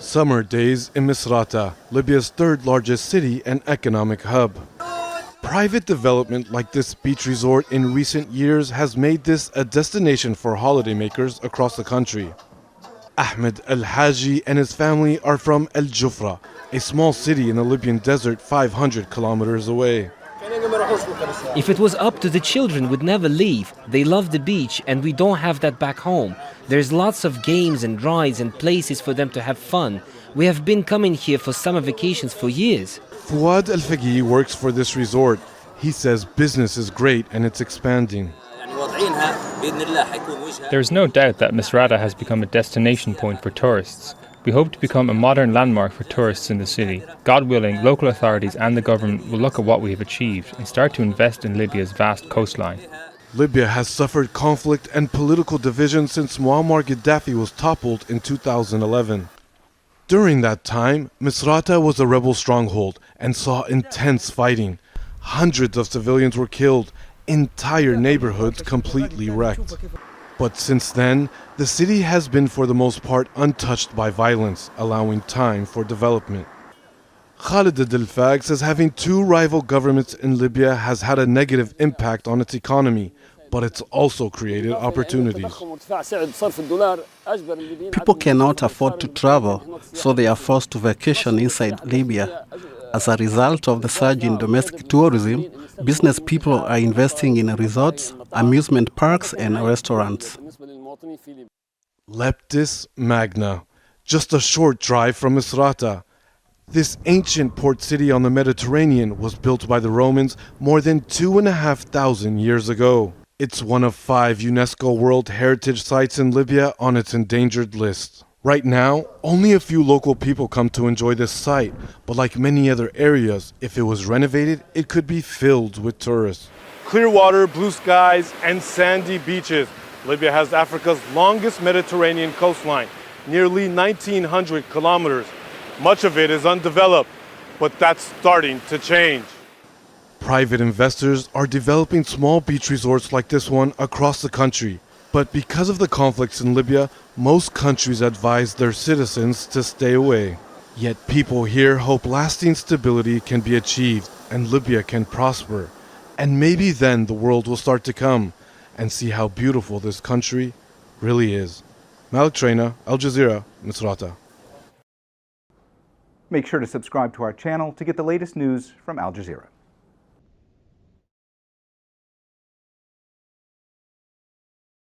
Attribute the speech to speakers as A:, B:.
A: Summer days in Misrata, Libya's third largest city and economic hub. Private development like this beach resort in recent years has made this a destination for holidaymakers across the country. Ahmed Al-Haji and his family are from El Jufra, a small city in the Libyan desert 500 kilometers away.
B: If it was up to the children, we'd never leave. They love the beach and we don't have that back home. There's lots of games and rides and places for them to have fun. We have been coming here for summer vacations for years.
A: Fuad Al-Faqih works for this resort. He says business is great and it's expanding.
C: There's no doubt that Misrata has become a destination point for tourists. We hope to become a modern landmark for tourists in the city. God willing, local authorities and the government will look at what we have achieved and start to invest in Libya's vast coastline.
A: Libya has suffered conflict and political division since Muammar Gaddafi was toppled in 2011. During that time, Misrata was a rebel stronghold and saw intense fighting. Hundreds of civilians were killed, entire neighborhoods completely wrecked. But since then, the city has been for the most part untouched by violence, allowing time for development. Khalid Ad-Dilfag says having two rival governments in Libya has had a negative impact on its economy, but it's also created opportunities.
D: People cannot afford to travel, so they are forced to vacation inside Libya. As a result of the surge in domestic tourism, business people are investing in resorts, amusement parks and restaurants.
A: Leptis Magna, just a short drive from Misrata. This ancient port city on the Mediterranean was built by the Romans more than 2,500 years ago. It's one of 5 UNESCO World Heritage Sites in Libya on its endangered list. Right now, only a few local people come to enjoy this site, but like many other areas, if it was renovated, it could be filled with tourists. Clear water, blue skies, and sandy beaches. Libya has Africa's longest Mediterranean coastline, nearly 1,900 kilometers. Much of it is undeveloped, but that's starting to change. Private investors are developing small beach resorts like this one across the country. But because of the conflicts in Libya, most countries advise their citizens to stay away. Yet people here hope lasting stability can be achieved and Libya can prosper. And maybe then the world will start to come and see how beautiful this country really is. Malik, Traina, Al Jazeera, Misrata.
E: Make sure to subscribe to our channel to get the latest news from Al Jazeera.